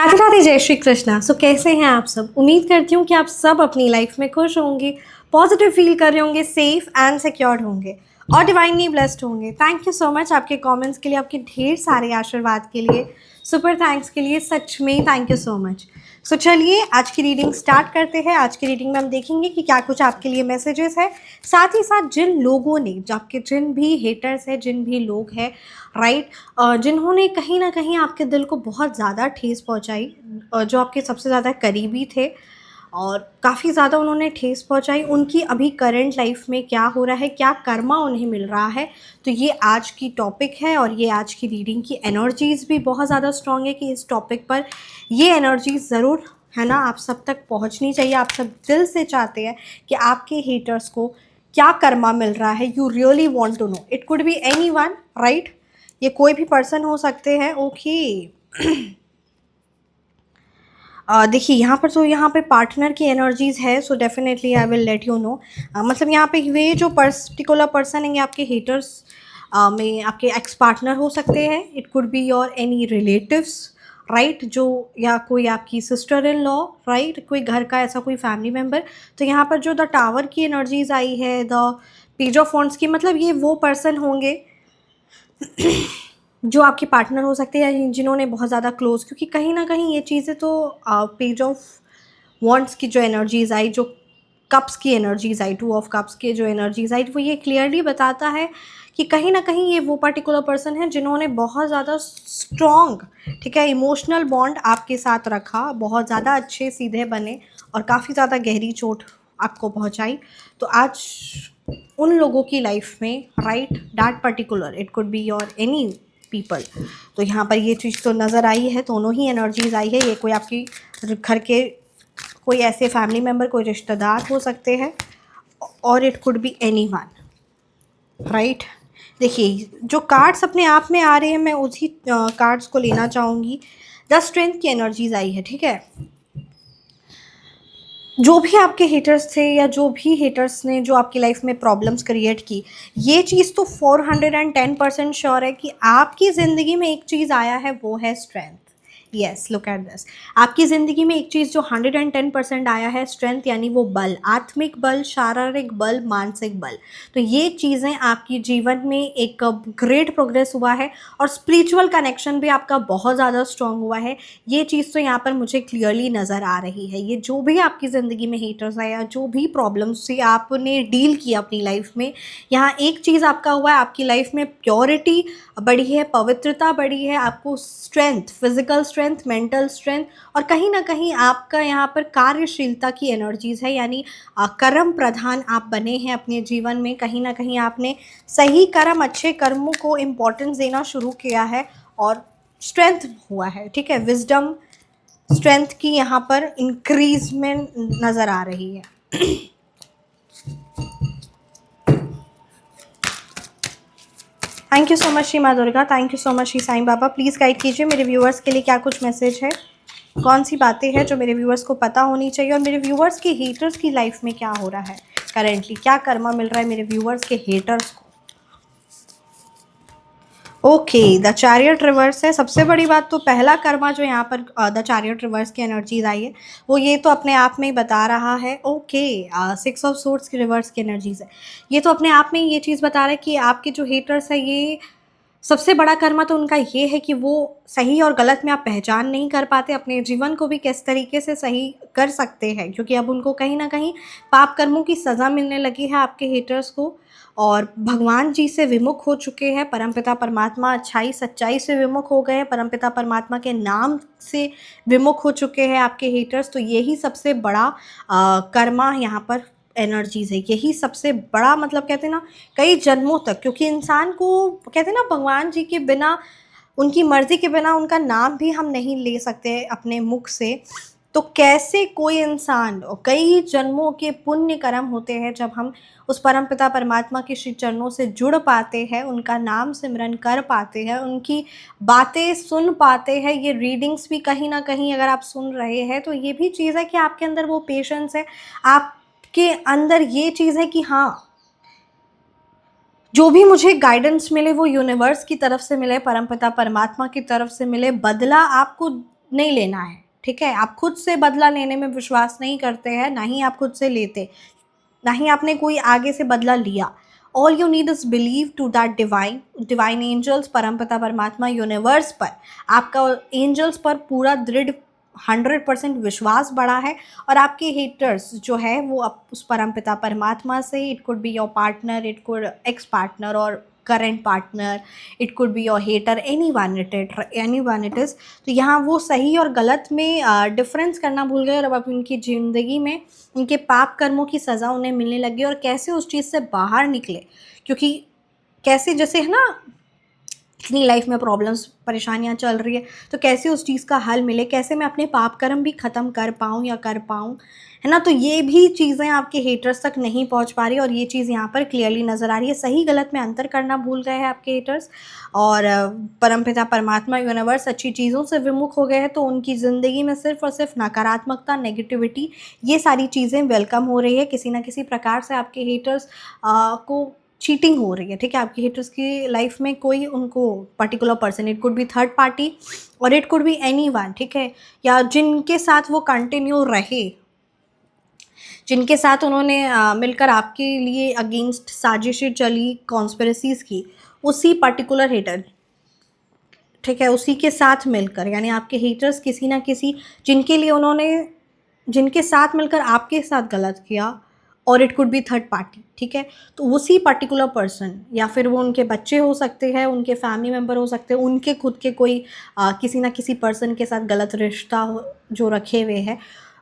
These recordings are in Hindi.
राधे राधे, जय श्री कृष्णा। सो कैसे हैं आप सब? उम्मीद करती हूँ कि आप सब अपनी लाइफ में खुश होंगे, पॉजिटिव फील कर रहे होंगे, सेफ एंड सिक्योर्ड होंगे और डिवाइनली ब्लेस्ड होंगे। थैंक यू सो मच आपके कमेंट्स के लिए, आपके ढेर सारे आशीर्वाद के लिए, सुपर थैंक्स के लिए। सच में थैंक यू सो मच। सो चलिए आज की रीडिंग स्टार्ट करते हैं। आज की रीडिंग में हम देखेंगे कि क्या कुछ आपके लिए मैसेजेस है। साथ ही साथ जिन लोगों ने, जो आपके जिन भी हेटर्स हैं, जिन भी लोग हैं राइट, जिन्होंने कहीं ना कहीं आपके दिल को बहुत ज़्यादा ठेस पहुंचाई, जो आपके सबसे ज़्यादा करीबी थे और काफ़ी ज़्यादा उन्होंने ठेस पहुंचाई, उनकी अभी करंट लाइफ में क्या हो रहा है, क्या कर्मा उन्हें मिल रहा है, तो ये आज की टॉपिक है। और ये आज की रीडिंग की एनर्जीज़ भी बहुत ज़्यादा स्ट्रॉन्ग है कि इस टॉपिक पर ये एनर्जीज़ ज़रूर है ना आप सब तक पहुंचनी चाहिए। आप सब दिल से चाहते हैं कि आपके हेटर्स को क्या कर्मा मिल रहा है। You really want to know. It could be anyone right, ये कोई भी पर्सन हो सकते हैं। ओके देखिए यहाँ पर, तो यहाँ पे पार्टनर की एनर्जीज़ है। So definitely I will let you know. मतलब यहाँ पे वे जो पर्टिकुलर पर्सन है, आपके हेटर्स में आपके एक्स पार्टनर हो सकते हैं। It could be your any relatives right, जो या कोई आपकी सिस्टर इन लॉ राइट, कोई घर का ऐसा कोई फैमिली मेम्बर। तो यहाँ पर जो द टावर की एनर्जीज आई है, द पेज ऑफ वॉन्ड्स की, मतलब ये वो पर्सन होंगे जो आपके पार्टनर हो सकते हैं, जिन्होंने बहुत ज़्यादा क्लोज, क्योंकि कहीं ना कहीं ये चीज़ें तो पेज ऑफ वॉन्ड्स की जो एनर्जीज आई, जो कप्स की energies I, two of cups की जो एनर्जीज आई, वो ये क्लियरली बताता है कि कहीं ना कहीं ये वो पर्टिकुलर पर्सन है जिन्होंने बहुत ज़्यादा स्ट्रॉन्ग, ठीक है, इमोशनल बॉन्ड आपके साथ रखा, बहुत ज़्यादा अच्छे सीधे बने और काफ़ी ज़्यादा गहरी चोट आपको पहुंचाई। तो आज उन लोगों की लाइफ में right, that particular, it could be your any people. तो यहाँ पर ये चीज़ तो नज़र आई है, दोनों ही एनर्जीज आई है। ये कोई आपकी घर के कोई ऐसे फैमिली मेम्बर, कोई रिश्तेदार हो सकते हैं, और it could be anyone right. देखिए जो कार्ड्स अपने आप में आ रहे हैं, मैं उसी कार्ड्स को लेना चाहूँगी। द स्ट्रेंथ की एनर्जीज आई है, ठीक है। जो भी आपके हेटर्स थे या जो भी हेटर्स ने जो आपकी लाइफ में प्रॉब्लम्स क्रिएट की, ये चीज़ तो 410% श्योर है कि आपकी ज़िंदगी में एक चीज़ आया है, वो है strength. Yes, look at this. आपकी ज़िंदगी में एक चीज़ जो 110% आया है, स्ट्रेंथ, यानी वो बल, आत्मिक बल, शारीरिक बल, मानसिक बल। तो ये चीज़ें आपकी जीवन में एक ग्रेट प्रोग्रेस हुआ है और स्पिरिचुअल कनेक्शन भी आपका बहुत ज़्यादा स्ट्रॉन्ग हुआ है। ये चीज़ तो यहाँ पर मुझे क्लियरली नज़र आ रही है। ये जो भी आपकी ज़िंदगी में हेटर्स है या जो भी प्रॉब्लम्स से आपने डील किया अपनी लाइफ में, यहाँ एक चीज़ आपका हुआ है, आपकी लाइफ में प्योरिटी बढ़ी है, पवित्रता बढ़ी है, आपको strength, physical strength, mental strength, और कहीं ना कहीं आपका यहाँ पर कार्यशीलता की एनर्जीज़ है, यानी कर्म प्रधान आप बने हैं अपने जीवन में। कहीं ना कहीं आपने सही कर्म, अच्छे कर्मों को इम्पोर्टेंस देना शुरू किया है और स्ट्रेंथ हुआ है, ठीक है। विजडम, स्ट्रेंथ की यहाँ पर इंक्रीज में नज़र आ रही है। Thank you so much Shri माँ Durga, thank you so much Shri Sai Baba. Please guide कीजिए मेरे व्यूअर्स के लिए क्या कुछ मैसेज है, कौन सी बातें हैं जो मेरे व्यूअर्स को पता होनी चाहिए, और मेरे व्यूअर्स के हेटर्स की लाइफ में क्या हो रहा है करेंटली, क्या कर्मा मिल रहा है मेरे व्यूअर्स के हेटर्स को। ओके, द चैरियट रिवर्स है। सबसे बड़ी बात तो पहला कर्मा जो यहाँ पर द चैरियट रिवर्स की एनर्जीज आई है, वो ये तो अपने आप में ही बता रहा है। ओके, 6 ऑफ सोर्ड्स की रिवर्स की एनर्जीज है। ये तो अपने आप में ही ये चीज़ बता रहा है कि आपके जो हेटर्स है, ये सबसे बड़ा कर्मा तो उनका ये है कि वो सही और गलत में आप पहचान नहीं कर पाते, अपने जीवन को भी किस तरीके से सही कर सकते हैं, क्योंकि अब उनको कहीं ना कहीं पाप कर्मों की सज़ा मिलने लगी है आपके हेटर्स को, और भगवान जी से विमुख हो चुके हैं। परमपिता परमात्मा अच्छाई सच्चाई से विमुख हो गए हैं, परमपिता परमात्मा के नाम से विमुख हो चुके हैं आपके हेटर्स। तो यही सबसे बड़ा कर्मा यहाँ पर एनर्जीज है, यही सबसे बड़ा, मतलब कहते हैं ना कई जन्मों तक, क्योंकि इंसान को कहते हैं ना भगवान जी के बिना, उनकी मर्जी के बिना उनका नाम भी हम नहीं ले सकते अपने मुख से। तो कैसे कोई इंसान, कई जन्मों के पुण्य कर्म होते हैं जब हम उस परमपिता परमात्मा के श्री चरणों से जुड़ पाते हैं, उनका नाम सिमरन कर पाते हैं, उनकी बातें सुन पाते हैं। ये रीडिंग्स भी कहीं ना कहीं अगर आप सुन रहे हैं तो ये भी चीज़ है कि आपके अंदर वो पेशेंस है, आपके अंदर ये चीज़ है कि हाँ, जो भी मुझे गाइडेंस मिले वो यूनिवर्स की तरफ से मिले, परमपिता परमात्मा की तरफ से मिले। बदला आपको नहीं लेना है, ठीक है। आप खुद से बदला लेने में विश्वास नहीं करते हैं, ना ही आप खुद से लेते, ना ही आपने कोई आगे से बदला लिया। All you need is believe to that divine angels, परमपिता परमात्मा, यूनिवर्स पर, आपका एंजल्स पर पूरा दृढ़ 100% विश्वास बढ़ा है। और आपके हेटर्स जो है वो उस परमपिता परमात्मा से, it could be your partner, it could ex partner और current partner, it could be your hater, anyone it is. तो यहाँ वो सही और गलत में डिफरेंस करना भूल गए, और अब उनकी ज़िंदगी में उनके पाप कर्मों की सज़ा उन्हें मिलने लगी, और कैसे उस चीज़ से बाहर निकले। क्योंकि कैसे, जैसे है ना, इतनी लाइफ में प्रॉब्लम्स परेशानियां चल रही है, तो कैसे उस चीज़ का हल मिले, कैसे मैं अपने पाप कर्म भी ख़त्म कर पाऊँ या कर पाऊँ, है ना। तो ये भी चीज़ें आपके हेटर्स तक नहीं पहुंच पा रही, और ये चीज़ यहाँ पर क्लियरली नज़र आ रही है। सही गलत में अंतर करना भूल गए हैं आपके हेटर्स, और परमपिता परमात्मा यूनिवर्स अच्छी चीज़ों से विमुख हो गए हैं। तो उनकी ज़िंदगी में सिर्फ और सिर्फ नकारात्मकता, नेगेटिविटी, ये सारी चीज़ें वेलकम हो रही है। किसी ना किसी प्रकार से आपके हेटर्स को चीटिंग हो रही है, ठीक है। आपकी हेटर्स की लाइफ में कोई उनको particular person, it could B third party और इट कुड बी एनीवन, ठीक है, या जिनके साथ वो कंटिन्यू रहे, जिनके साथ उन्होंने मिलकर आपके लिए अगेंस्ट साजिशें चली, कॉन्स्पिरेसीज़ की, उसी पर्टिकुलर हेटर, ठीक है, उसी के साथ मिलकर, यानी आपके हेटर्स किसी ना किसी, जिनके लिए उन्होंने, जिनके साथ मिलकर आपके साथ गलत किया, और it could B third party, ठीक है। तो उसी पर्टिकुलर पर्सन, या फिर वो उनके बच्चे हो सकते हैं, उनके फैमिली मेम्बर हो सकते हैं, उनके खुद के कोई किसी ना किसी पर्सन के साथ गलत रिश्ता जो रखे हुए हैं,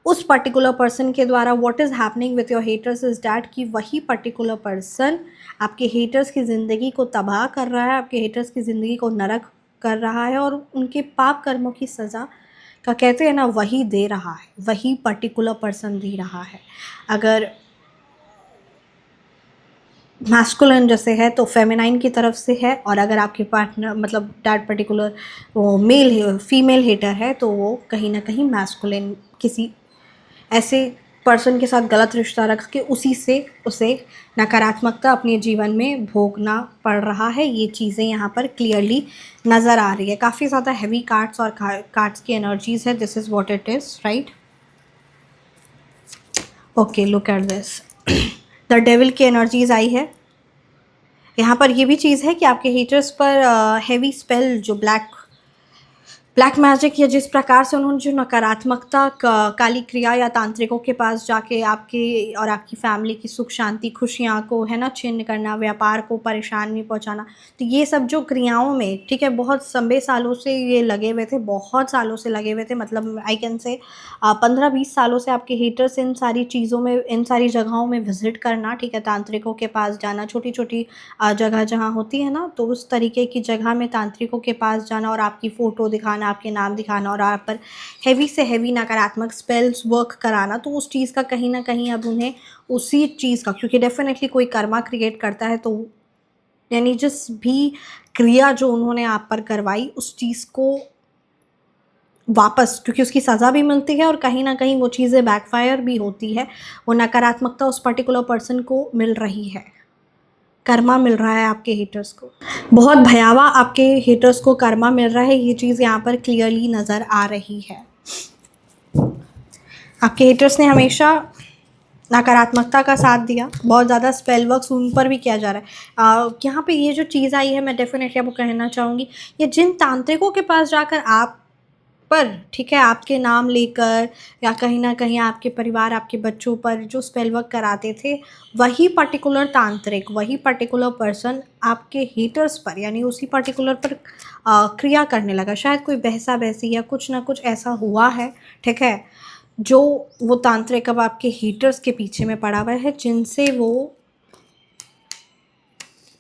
उस पर्टिकुलर पर्सन के द्वारा what is happening with your haters is that कि वही पर्टिकुलर पर्सन आपके हेटर्स की ज़िंदगी को तबाह कर रहा है, आपके हेटर्स की ज़िंदगी को नरक कर रहा है, और उनके पाप कर्मों की सज़ा का, कहते हैं ना, वही दे रहा है, वही पर्टिकुलर पर्सन दे रहा है। अगर मैस्कुलिन जैसे है तो फेमिनाइन की तरफ से है, और अगर आपके पार्टनर, मतलब दैट पर्टिकुलर वो मेल है, फीमेल हेटर है, तो वो कहीं ना कहीं मैस्कुलिन किसी ऐसे पर्सन के साथ गलत रिश्ता रख के उसी से उसे नकारात्मकता अपने जीवन में भोगना पड़ रहा है। ये चीज़ें यहाँ पर क्लियरली नज़र आ रही है। काफ़ी ज़्यादा हैवी कार्ड्स और कार्ड्स की एनर्जीज़ है। This is what it is, right. Okay, look at this. The devil की एनर्जीज़ आई है। यहाँ पर ये भी चीज़ है कि आपके हेटर्स पर हैवी स्पेल, जो ब्लैक मैजिक, या जिस प्रकार से उन्होंने जो नकारात्मकता काली क्रिया या तांत्रिकों के पास जाके आपके और आपकी फैमिली की सुख शांति खुशियाँ को, है ना, छिन्न करना, व्यापार को परेशानी पहुंचाना, तो ये सब जो क्रियाओं में, ठीक है, बहुत लंबे सालों से ये लगे हुए थे, बहुत सालों से लगे हुए थे, मतलब आई कैन से 15-20 सालों से आपके हेटर्स इन सारी चीज़ों में, इन सारी जगहों में विजिट करना, ठीक है, तांत्रिकों के पास जाना, छोटी छोटी जगह जहाँ होती है ना, तो उस तरीके की जगह में तांत्रिकों के पास जाना और आपकी फ़ोटो दिखाना, आपके नाम दिखाना, और आप पर हैवी से हैवी नकारात्मक स्पेल्स वर्क कराना। तो उस चीज़ का कहीं ना कहीं अब उन्हें उसी चीज़ का, क्योंकि डेफिनेटली कोई कर्मा क्रिएट करता है, तो यानी जिस भी क्रिया जो उन्होंने आप पर करवाई, उस चीज़ को वापस, क्योंकि उसकी सज़ा भी मिलती है और कहीं ना कहीं वो चीज़ें बैकफायर भी होती है, वो नकारात्मकता उस पर्टिकुलर पर्सन को मिल रही है, कर्मा मिल रहा है आपके हेटर्स को, बहुत भयावह आपके हेटर्स को कर्मा मिल रहा है। ये चीज़ यहाँ पर क्लियरली नज़र आ रही है। आपके हेटर्स ने हमेशा नकारात्मकता का साथ दिया, बहुत ज़्यादा स्पेल वर्क्स उन पर भी किया जा रहा है। यहाँ पे ये जो चीज़ आई है, मैं डेफिनेटली आपको कहना चाहूँगी, ये जिन तांत्रिकों के पास जाकर आप पर, ठीक है, आपके नाम लेकर या कहीं ना कहीं आपके परिवार, आपके बच्चों पर जो स्पेल वर्क कराते थे, वही पर्टिकुलर तांत्रिक, वही पर्टिकुलर पर्सन आपके हेटर्स पर, यानी उसी पर्टिकुलर पर क्रिया करने लगा। शायद कोई बहसा बहसी या कुछ ना कुछ ऐसा हुआ है, ठीक है, जो वो तांत्रिक अब आपके हेटर्स के पीछे में पड़ा हुआ है, जिनसे वो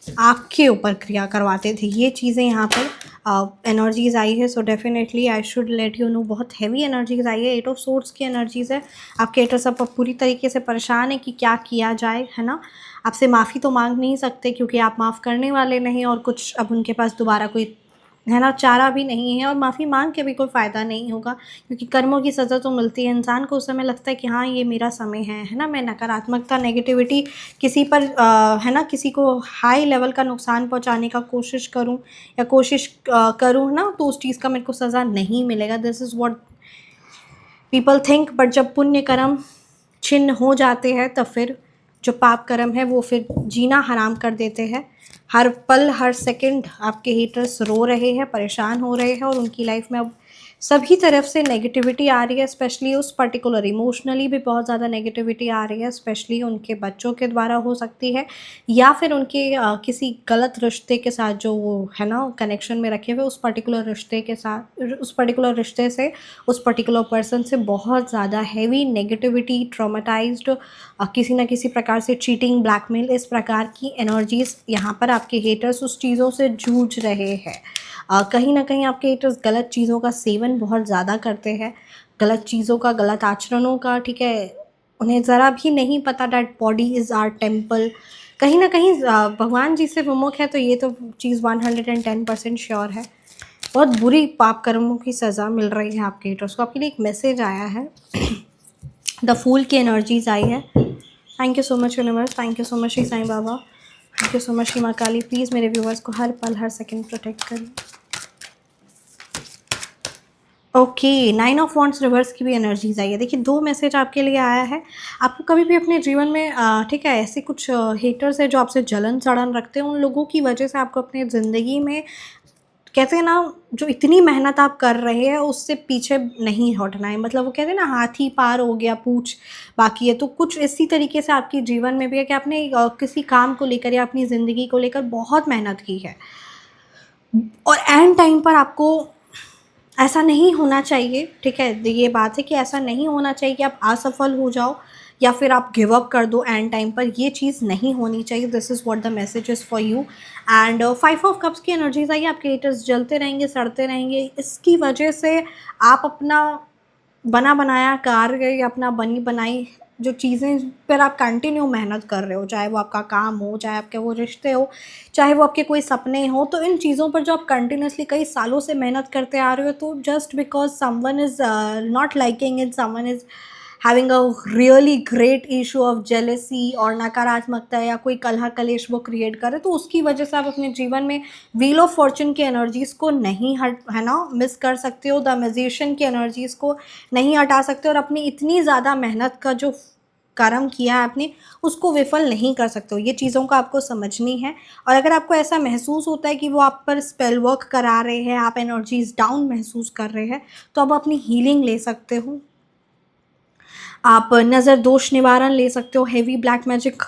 आपके ऊपर क्रिया करवाते थे। ये चीज़ें यहाँ पर एनर्जीज़ आई है। So definitely I should let you know, बहुत हैवी एनर्जीज़ आई है। 8 ऑफ सोर्ड्स की एनर्जीज़ है। आपके हेटर्स सब पूरी तरीके से परेशान है कि क्या किया जाए, है ना। आपसे माफ़ी तो मांग नहीं सकते क्योंकि आप माफ़ करने वाले नहीं, और कुछ अब उनके पास दोबारा कोई है ना, चारा भी नहीं है और माफ़ी मांग के भी कोई फ़ायदा नहीं होगा, क्योंकि कर्मों की सज़ा तो मिलती है। इंसान को उस समय लगता है कि हाँ, ये मेरा समय है ना, मैं नकारात्मकता, नेगेटिविटी किसी पर है ना, किसी को हाई लेवल का नुकसान पहुंचाने का कोशिश करूं या कोशिश करूं ना, तो उस चीज़ का मेरे को सज़ा नहीं मिलेगा। This is what people think. But जब पुण्य कर्म छिन्न हो जाते हैं तब फिर जो पाप कर्म है वो फिर जीना हराम कर देते हैं। हर पल हर सेकंड आपके हेटर्स रो रहे हैं, परेशान हो रहे हैं और उनकी लाइफ में अब सभी तरफ से नेगेटिविटी आ रही है। स्पेशली उस पर्टिकुलर इमोशनली भी बहुत ज़्यादा नेगेटिविटी आ रही है, स्पेशली उनके बच्चों के द्वारा हो सकती है, या फिर उनके किसी गलत रिश्ते के साथ जो वो है ना कनेक्शन में रखे हुए, उस पर्टिकुलर रिश्ते के साथ, उस पर्टिकुलर रिश्ते से, उस पर्टिकुलर पर्सन से बहुत ज़्यादा हैवी नेगेटिविटी, ट्रॉमेटाइज्ड, किसी न किसी प्रकार से चीटिंग, ब्लैकमेल, इस प्रकार की एनर्जीज़ यहाँ पर आपके हेटर्स उस चीज़ों से जूझ रहे हैं। कहीं ना कहीं आपके हेटर्स गलत चीज़ों का सेवन बहुत ज़्यादा करते हैं, गलत चीज़ों का, गलत आचरणों का, ठीक है। उन्हें ज़रा भी नहीं पता that body is our temple. कहीं ना कहीं भगवान जी से विमुख है, तो ये तो चीज़ 110% श्योर है। बहुत बुरी पाप कर्मों की सज़ा मिल रही है आपके हेटर्स को। आपके लिए एक मैसेज आया है, द फूल की एनर्जीज आई है। Thank you so much universe, thank you so much Shri Sai Baba, thank you so much Shri माँ काली। प्लीज़ मेरे व्यूवर्स को हर पल हर सेकंड प्रोटेक्ट करें। ओके, 9 ऑफ वॉन्ड्स रिवर्स की भी एनर्जीज आई है। देखिए, 2 मैसेज आपके लिए आया है। आपको कभी भी अपने जीवन में ठीक है, ऐसे कुछ हेटर्स है जो आपसे जलन सड़न रखते हैं, उन लोगों की वजह से आपको अपनी ज़िंदगी में, कहते हैं ना, जो इतनी मेहनत आप कर रहे हैं उससे पीछे नहीं हटना है। मतलब वो कहते हैं ना, हाथी पार हो गया, पूछ बाकी है। तो कुछ इसी तरीके से आपके जीवन में भी है कि आपने किसी काम को लेकर या अपनी ज़िंदगी को लेकर बहुत मेहनत की है और एंड टाइम पर आपको ऐसा नहीं होना चाहिए, ठीक है। ये बात है कि ऐसा नहीं होना चाहिए कि आप असफल हो जाओ या फिर आप गिव अप कर दो एंड टाइम पर। ये चीज़ नहीं होनी चाहिए। This is what the message is for you. And 5 of cups की एनर्जीज आई है। आपके हेटर्स जलते रहेंगे, सड़ते रहेंगे। इसकी वजह से आप अपना बना बनाया कार्य या अपना बनी बनाई जो चीज़ें पर आप कंटिन्यू मेहनत कर रहे हो, चाहे वो आपका काम हो, चाहे आपके वो रिश्ते हो, चाहे वो आपके कोई सपने हो, तो इन चीज़ों पर जो आप कंटिन्यूसली कई सालों से मेहनत करते आ रहे हो, तो just because someone is not liking it, someone is having a really great issue of jealousy और नकारात्मकता या कोई कलह कलेश वो क्रिएट करे, तो उसकी वजह से आप अपने जीवन में व्हील ऑफ फॉर्चून की एनर्जीज़ को नहीं हट, है ना, मिस कर सकते हो। द मैजिशियन की एनर्जीज़ को नहीं हटा सकते और अपनी इतनी ज़्यादा मेहनत का जो कर्म किया है आपने, उसको विफल नहीं कर सकते हो। ये चीज़ों को आपको समझनी है। और अगर आपको ऐसा महसूस होता है कि वो आप पर स्पेल वर्क करा रहे हैं, आप एनर्जीज डाउन महसूस कर रहे हैं, तो आप अपनी हीलिंग ले सकते हो। आप नज़र दोष निवारण ले सकते हो, हेवी ब्लैक मैजिक,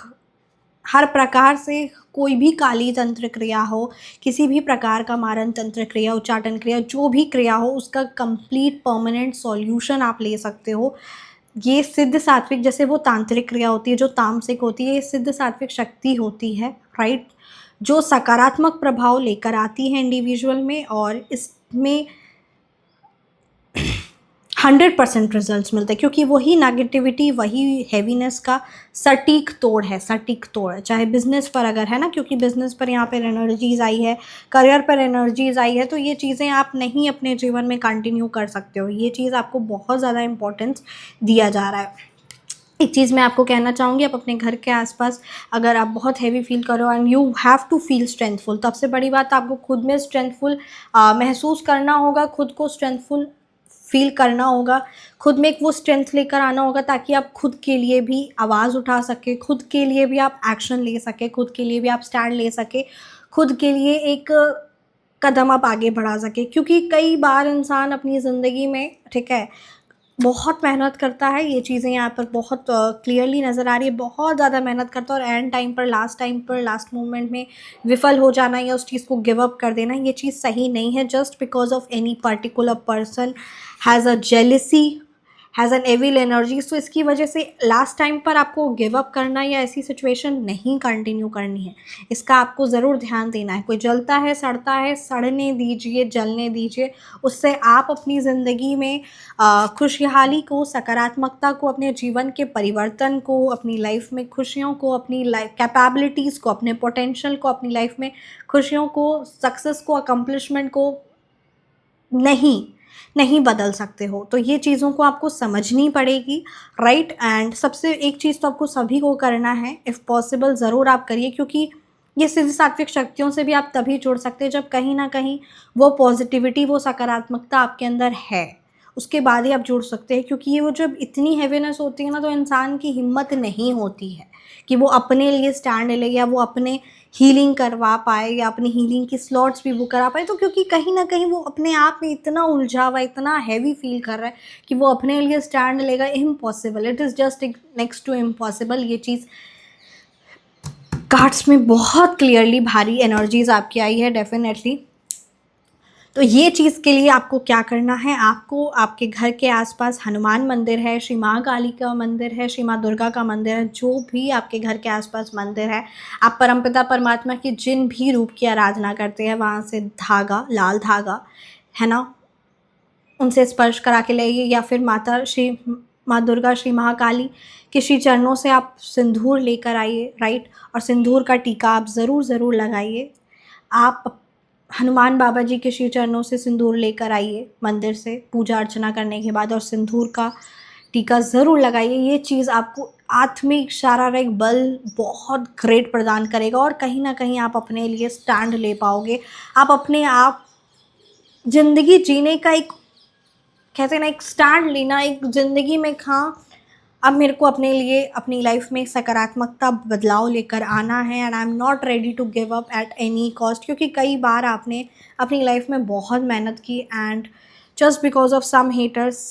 हर प्रकार से कोई भी काली तंत्र क्रिया हो, किसी भी प्रकार का मारण तंत्र क्रिया, उच्चाटन क्रिया, जो भी क्रिया हो, उसका कंप्लीट परमानेंट सॉल्यूशन आप ले सकते हो। ये सिद्ध सात्विक, जैसे वो तांत्रिक क्रिया होती है जो तामसिक होती है, ये सिद्ध सात्विक शक्ति होती है, राइट, जो सकारात्मक प्रभाव लेकर आती है इंडिविजुअल में, और इसमें 100% रिजल्ट्स मिलते हैं, क्योंकि वही नेगेटिविटी, वही हैवीनेस का सटीक तोड़ है, सटीक तोड़ है। चाहे बिजनेस पर अगर है ना, क्योंकि बिजनेस पर यहाँ पर एनर्जीज आई है, करियर पर एनर्जीज आई है, तो ये चीज़ें आप नहीं अपने जीवन में कंटिन्यू कर सकते हो। ये चीज़ आपको बहुत ज़्यादा इंपॉर्टेंस दिया जा रहा है। एक चीज़ मैं आपको कहना चाहूँगी, आप अपने घर के आसपास अगर आप बहुत हैवी फील करो and you have to feel strengthful, तो सबसे बड़ी बात, आपको खुद में स्ट्रेंथफुल महसूस करना होगा, खुद को स्ट्रेंथफुल फील करना होगा, खुद में एक वो स्ट्रेंथ लेकर आना होगा, ताकि आप खुद के लिए भी आवाज़ उठा सके, खुद के लिए भी आप एक्शन ले सके, खुद के लिए भी आप स्टैंड ले सके, खुद के लिए एक कदम आप आगे बढ़ा सके। क्योंकि कई बार इंसान अपनी ज़िंदगी में, ठीक है, बहुत मेहनत करता है, ये चीज़ें यहाँ पर बहुत क्लियरली नज़र आ रही है, बहुत ज़्यादा मेहनत करता है और एंड टाइम पर लास्ट मोमेंट में विफल हो जाना या उस चीज़ को गिव अप कर देना, ये चीज़ सही नहीं है। Just because of any particular person has a jealousy, has an evil energy, तो इसकी वजह से लास्ट टाइम पर आपको गिव अप करना या ऐसी सिचुएशन नहीं कंटिन्यू करनी है। इसका आपको ज़रूर ध्यान देना है। कोई जलता है, सड़ता है, सड़ने दीजिए, जलने दीजिए। उससे आप अपनी ज़िंदगी में खुशहाली को, सकारात्मकता को, अपने जीवन के परिवर्तन को, अपनी लाइफ में खुशियों को, अपनी लाइफ कैपेबिलिटीज़ को, अपने पोटेंशियल को, अपनी लाइफ में खुशियों को, सक्सेस को, अकम्पलिशमेंट को नहीं, नहीं बदल सकते हो। तो ये चीज़ों को आपको समझनी पड़ेगी, राइट। एंड सबसे एक चीज़ तो आपको सभी को करना है, इफ़ पॉसिबल ज़रूर आप करिए, क्योंकि ये सिद्ध सात्विक शक्तियों से भी आप तभी जुड़ सकते हैं जब कहीं न कहीं वो पॉज़िटिविटी, वो सकारात्मकता आपके अंदर है। उसके बाद ही आप जुड़ सकते हैं, क्योंकि ये वो जब इतनी हेवीनेस होती है ना, तो इंसान की हिम्मत नहीं होती है कि वो अपने लिए स्टैंड ले, या वो अपने हीलिंग करवा पाए, या अपनी हीलिंग की स्लॉट्स भी बुक करा पाए। तो क्योंकि कहीं न कहीं वो अपने आप में इतना उलझा हुआ, इतना हैवी फ़ील कर रहा है कि वो अपने लिए स्टैंड लेगा, impossible, it is just next to impossible. ये चीज़ कार्ड्स में बहुत क्लियरली भारी एनर्जीज़ आपकी आई है डेफ़िनेटली। तो ये चीज़ के लिए आपको क्या करना है, आपको आपके घर के आसपास हनुमान मंदिर है, श्री महाकाली का मंदिर है, श्री माँ दुर्गा का मंदिर है, जो भी आपके घर के आसपास मंदिर है, आप परमपिता परमात्मा के जिन भी रूप की आराधना करते हैं, वहाँ से धागा, लाल धागा है ना, उनसे स्पर्श करा के लाइए, या फिर माता श्री माँ दुर्गा, श्री महाकाली के श्री चरणों से आप सिंदूर लेकर आइए, राइट। और सिंदूर का टीका आप ज़रूर लगाइए। आप हनुमान बाबा जी के श्री चरणों से सिंदूर लेकर आइए मंदिर से पूजा अर्चना करने के बाद, और सिंदूर का टीका ज़रूर लगाइए। ये चीज़ आपको आत्मिक शारीरिक बल बहुत ग्रेट प्रदान करेगा, और कहीं ना कहीं आप अपने लिए स्टैंड ले पाओगे। आप अपने आप ज़िंदगी जीने का एक, कहते हैं ना, एक स्टैंड लेना, एक ज़िंदगी में, हाँ अब मेरे को अपने लिए अपनी लाइफ में सकारात्मकता बदलाव लेकर आना है, and I am not ready to give up at any cost. क्योंकि कई बार आपने अपनी लाइफ में बहुत मेहनत की, and just because of some haters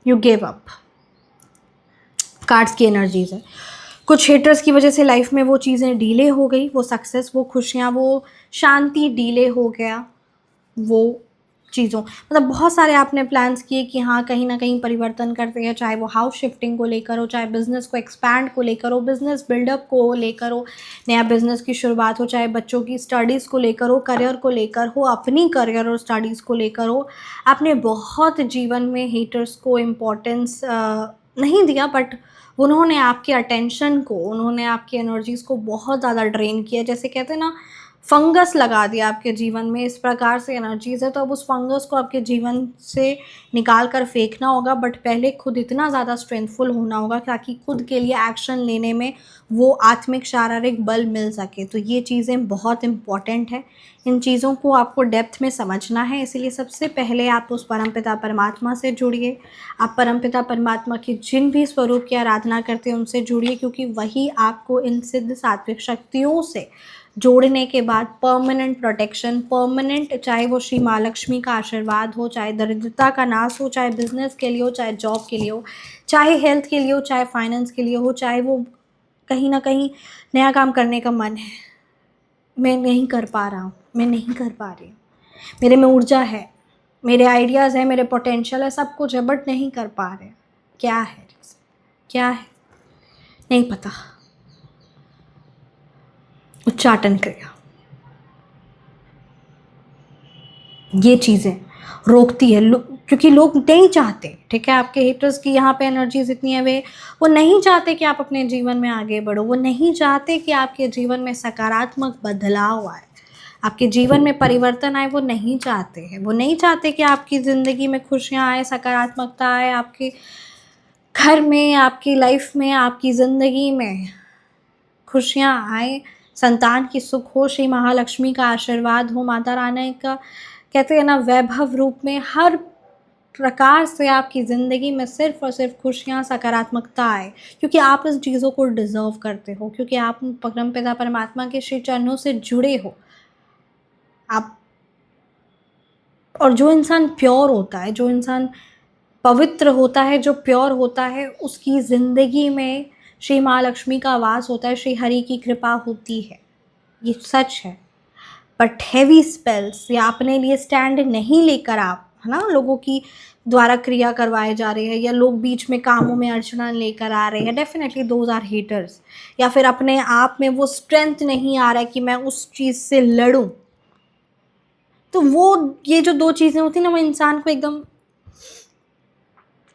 you give up. Cards की एनर्जीज है, कुछ हेटर्स की वजह से लाइफ में वो चीज़ें डीले हो गई, वो सक्सेस, वो खुशियाँ, वो शांति डीले हो गया, वो चीज़ों, मतलब बहुत सारे आपने प्लान्स किए कि हाँ कहीं ना कहीं परिवर्तन करते हैं, चाहे वो हाउस शिफ्टिंग को लेकर हो, चाहे बिज़नेस को एक्सपैंड को लेकर हो, बिज़नेस बिल्डअप को लेकर हो, नया बिज़नेस की शुरुआत हो, चाहे बच्चों की स्टडीज़ को लेकर हो, करियर को लेकर हो, अपनी करियर और स्टडीज़ को लेकर हो। आपने बहुत जीवन में हेटर्स को इम्पोर्टेंस नहीं दिया, बट उन्होंने आपके अटेंशन को, उन्होंने आपकी एनर्जीज़ को बहुत ज़्यादा ड्रेन किया। जैसे कहते हैं ना, फंगस लगा दिया आपके जीवन में, इस प्रकार से एनर्जीज़ है। तो अब उस फंगस को आपके जीवन से निकाल कर फेंकना होगा, बट पहले खुद इतना ज़्यादा स्ट्रेंथफुल होना होगा ताकि खुद के लिए एक्शन लेने में वो आत्मिक शारीरिक बल मिल सके। तो ये चीज़ें बहुत इम्पॉर्टेंट है, इन चीज़ों को आपको डेप्थ में समझना है। इसीलिए सबसे पहले आप उस परमपिता परमात्मा से जुड़िए। आप परमपिता परमात्मा के जिन भी स्वरूप की आराधना करते हैं उनसे जुड़िए, क्योंकि वही आपको इन सिद्ध सात्विक शक्तियों से जोड़ने के बाद परमानेंट प्रोटेक्शन, परमानेंट, चाहे वो श्री माँ लक्ष्मी का आशीर्वाद हो, चाहे दरिद्रता का नाश हो, चाहे बिजनेस के लिए हो, चाहे जॉब के लिए हो, चाहे हेल्थ के लिए हो, चाहे फाइनेंस के लिए हो, चाहे वो कहीं ना कहीं नया काम करने का मन है, मैं नहीं कर पा रहा हूँ, मैं नहीं कर पा रही हूँ, मेरे में ऊर्जा है, मेरे आइडियाज़ हैं, मेरे पोटेंशियल है, सब कुछ है, बट नहीं कर पा रहे। क्या है, क्या है, नहीं पता। उच्चाटन क्रिया, ये चीज़ें रोकती है, क्योंकि लोग नहीं चाहते, ठीक है, आपके हेटर्स की यहाँ पे एनर्जीज इतनी है, वो नहीं चाहते कि आप अपने जीवन में आगे बढ़ो, वो नहीं चाहते कि आपके जीवन में सकारात्मक बदलाव आए, आपके जीवन में परिवर्तन आए, वो नहीं चाहते हैं। वो नहीं चाहते कि आपकी ज़िंदगी में खुशियाँ आए, सकारात्मकता आए, आपके घर में, आपकी लाइफ में, आपकी ज़िंदगी में खुशियाँ आए, संतान की सुख हो, श्री महालक्ष्मी का आशीर्वाद हो, माता रानी का, कहते हैं ना, वैभव रूप में हर प्रकार से आपकी ज़िंदगी में सिर्फ और सिर्फ खुशियाँ, सकारात्मकता आए, क्योंकि आप इस चीज़ों को डिज़र्व करते हो, क्योंकि आप परमपिता परमात्मा के श्री चरणों से जुड़े हो। आप, और जो इंसान प्योर होता है, जो इंसान पवित्र होता है, जो प्योर होता है, उसकी ज़िंदगी में श्री महालक्ष्मी का वास होता है, श्री हरि की कृपा होती है, ये सच है। बट हैवी स्पेल्स या अपने लिए स्टैंड नहीं लेकर आप, है ना, लोगों की द्वारा क्रिया करवाए जा रहे हैं, या लोग बीच में कामों में अड़चना लेकर आ रहे हैं, डेफिनेटली दोज आर हेटर्स। या फिर अपने आप में वो स्ट्रेंथ नहीं आ रहा है कि मैं उस चीज़ से लड़ूं, तो वो, ये जो दो चीज़ें होती हैं ना, वो इंसान को एकदम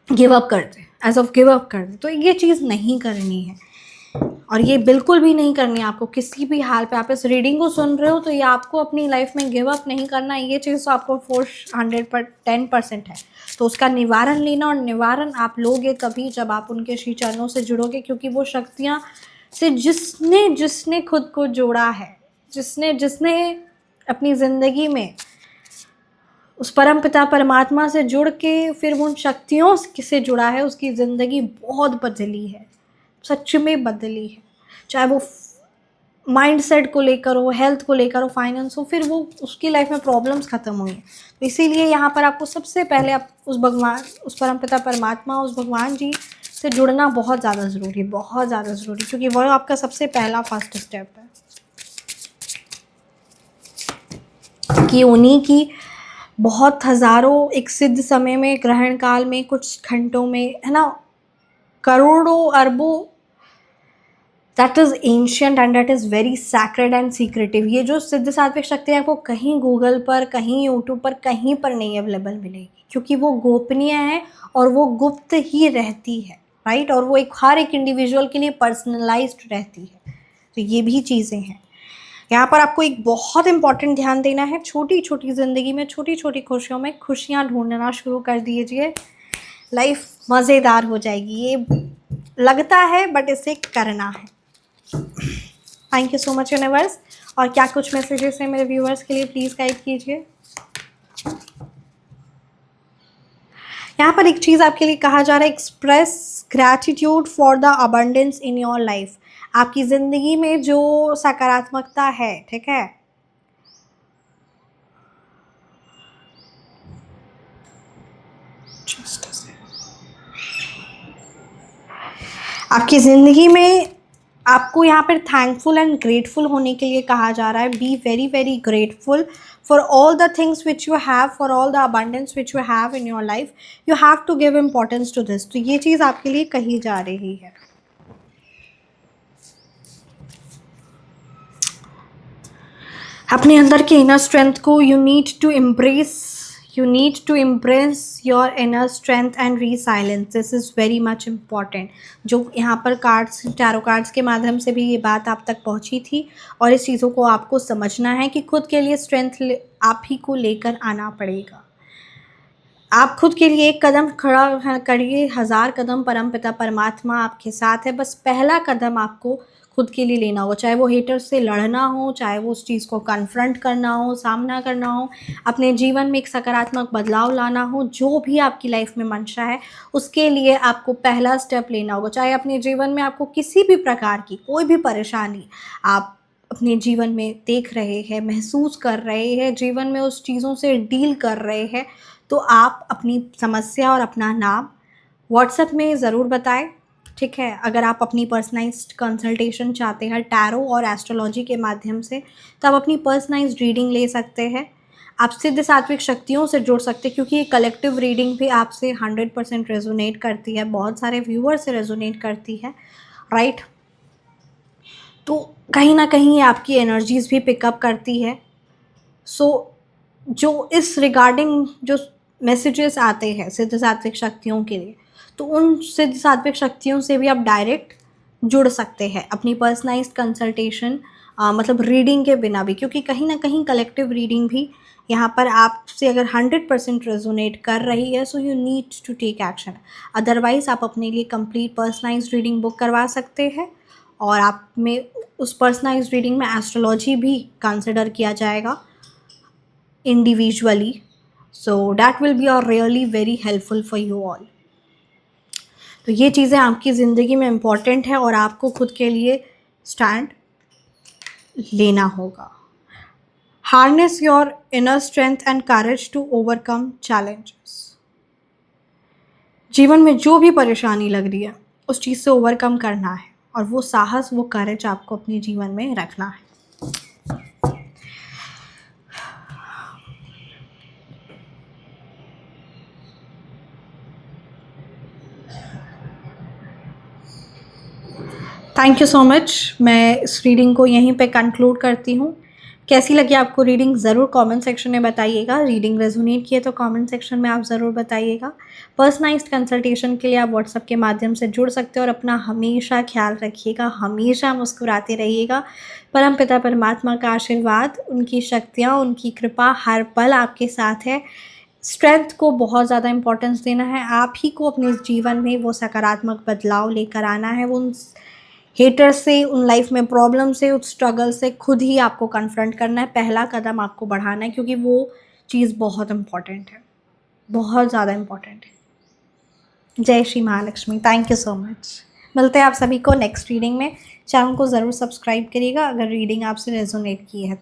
गिव अप कर दे, एज ऑफ गिव अप कर दे। तो ये चीज़ नहीं करनी है। और ये बिल्कुल भी नहीं करनी है आपको किसी भी हाल पे। आप इस रीडिंग को सुन रहे हो तो ये आपको अपनी लाइफ में गिव अप नहीं करना, ये चीज़ तो आपको 410% है। तो उसका निवारण लेना, और निवारण आप लोगे तभी जब आप उनके श्री चरणों से जुड़ोगे, क्योंकि वो शक्तियाँ से जिसने जिसने खुद को जोड़ा है, जिसने जिसने अपनी ज़िंदगी में उस परम पिता परमात्मा से जुड़ के फिर उन शक्तियों से जुड़ा है, उसकी ज़िंदगी बहुत बदली है, सच में बदली है। चाहे वो माइंडसेट को लेकर हो, हेल्थ को लेकर हो, फाइनेंस हो, फिर वो उसकी लाइफ में प्रॉब्लम्स ख़त्म हुई हैं। तो इसीलिए यहाँ पर आपको सबसे पहले आप उस भगवान, उस परम पिता परमात्मा, उस भगवान जी से जुड़ना बहुत ज़्यादा ज़रूरी है, बहुत ज़्यादा ज़रूरी, क्योंकि वह आपका सबसे पहला फर्स्ट स्टेप है। कि उन्हीं की बहुत हज़ारों एक सिद्ध समय में, ग्रहण काल में, कुछ घंटों में, है ना, करोड़ों अरबों, that is ancient and that is very sacred and secretive. ये जो सिद्ध सात्विक शक्ति है आपको कहीं गूगल पर, कहीं यूट्यूब पर, कहीं पर नहीं अवेलेबल मिलेगी, क्योंकि वो गोपनीय है और वो गुप्त ही रहती है, राइट। और वो एक हर एक इंडिविजुअल के लिए पर्सनलाइज्ड रहती है। तो ये भी चीज़ें हैं। यहाँ पर आपको एक बहुत इंपॉर्टेंट ध्यान देना है, छोटी छोटी ज़िंदगी में, छोटी छोटी खुशियों में खुशियाँ ढूंढना शुरू कर दीजिए, लाइफ मज़ेदार हो जाएगी। ये लगता है बट इसे करना है। Thank you so much universe. और क्या कुछ मैसेजेस हैं मेरे व्यूअर्स के लिए, प्लीज़ गाइड कीजिए। यहाँ पर एक चीज़ आपके लिए कहा जा रहा है, express gratitude for the abundance in your life. आपकी ज़िंदगी में जो सकारात्मकता है, ठीक है, आपकी ज़िंदगी में आपको यहाँ पर थैंकफुल एंड ग्रेटफुल होने के लिए कहा जा रहा है। Be very very grateful for all the things which you have, for all the abundance which you have in your life. You have to give importance to this. तो ये चीज़ आपके लिए कही जा रही है। अपने अंदर के इनर स्ट्रेंथ को you need to impress your inner strength and resilience. This is very much important. जो यहाँ पर कार्ड्स, टैरो कार्ड्स के माध्यम से भी ये बात आप तक पहुँची थी, और इस चीज़ों को आपको समझना है कि खुद के लिए स्ट्रेंथ आप ही को लेकर आना पड़ेगा। आप खुद के लिए एक कदम खड़ा करिए, 1000 कदम परमपिता परमात्मा आपके साथ है। बस पहला कदम आपको खुद के लिए लेना हो, चाहे वो हेटर्स से लड़ना हो, चाहे वो उस चीज़ को कन्फ्रंट करना हो, सामना करना हो, अपने जीवन में एक सकारात्मक बदलाव लाना हो, जो भी आपकी लाइफ में मंशा है, उसके लिए आपको पहला स्टेप लेना होगा। चाहे अपने जीवन में आपको किसी भी प्रकार की कोई भी परेशानी आप अपने जीवन में देख रहे हैं, महसूस कर रहे हैं, जीवन में उस चीज़ों से डील कर रहे हैं, तो आप अपनी समस्या और अपना नाम व्हाट्सएप में ज़रूर बताएं, ठीक है। अगर आप अपनी पर्सनलाइज्ड कंसल्टेशन चाहते हैं टैरो और एस्ट्रोलॉजी के माध्यम से, तो आप अपनी पर्सनलाइज्ड रीडिंग ले सकते हैं। आप सिद्ध सात्विक शक्तियों से जुड़ सकते हैं, क्योंकि ये कलेक्टिव रीडिंग भी आपसे 100% रेजोनेट करती है, बहुत सारे व्यूअर से रेजोनेट करती है, राइट। तो कहीं ना कहीं आपकी एनर्जीज़ भी पिकअप करती है। सो जो इस रिगार्डिंग जो मैसेजेस आते हैं सिद्ध सात्विक शक्तियों के लिए, तो उन सिद्ध सात्विक शक्तियों से भी आप डायरेक्ट जुड़ सकते हैं अपनी पर्सनलाइज्ड कंसल्टेशन, मतलब रीडिंग के बिना भी, क्योंकि कहीं ना कहीं कलेक्टिव रीडिंग भी यहाँ पर आपसे अगर 100% रेजोनेट कर रही है, so you need to take action. Otherwise आप अपने लिए कंप्लीट पर्सनलाइज्ड रीडिंग बुक करवा सकते हैं, और आप में उस पर्सनलाइज्ड रीडिंग में एस्ट्रोलॉजी भी कंसिडर किया जाएगा individually, so that will be really very helpful for you all। तो ये चीज़ें आपकी ज़िंदगी में इम्पॉर्टेंट है, और आपको खुद के लिए स्टैंड लेना होगा। Harness your inner strength and courage to overcome challenges. जीवन में जो भी परेशानी लग रही है उस चीज़ से ओवरकम करना है, और वो साहस, वो करेज आपको अपने जीवन में रखना है। Thank you so much. मैं इस रीडिंग को यहीं पे कंक्लूड करती हूँ। कैसी लगी आपको रीडिंग ज़रूर कमेंट सेक्शन में बताइएगा। रीडिंग रेजोनेट किए तो कमेंट सेक्शन में आप ज़रूर बताइएगा। पर्सनलाइज्ड कंसल्टेशन के लिए आप व्हाट्सएप के माध्यम से जुड़ सकते हो और अपना हमेशा ख्याल रखिएगा, हमेशा मुस्कुराते रहिएगा। परमपिता परमात्मा का आशीर्वाद, उनकी शक्तियाँ, उनकी कृपा हर पल आपके साथ है। स्ट्रेंथ को बहुत ज़्यादा इम्पोर्टेंस देना है, आप ही को अपने जीवन में वो सकारात्मक बदलाव लेकर आना है। वो उन हेटर से, उन लाइफ में प्रॉब्लम से, उस स्ट्रगल से खुद ही आपको कन्फ्रंट करना है। पहला कदम आपको बढ़ाना है, क्योंकि वो चीज़ बहुत इम्पॉर्टेंट है, बहुत ज़्यादा इम्पॉर्टेंट है। जय Shri Mahalakshmi. Thank you so much. मिलते हैं आप सभी को नेक्स्ट रीडिंग में। चैनल को ज़रूर सब्सक्राइब करिएगा अगर रीडिंग आपसे रेजोनेट की है।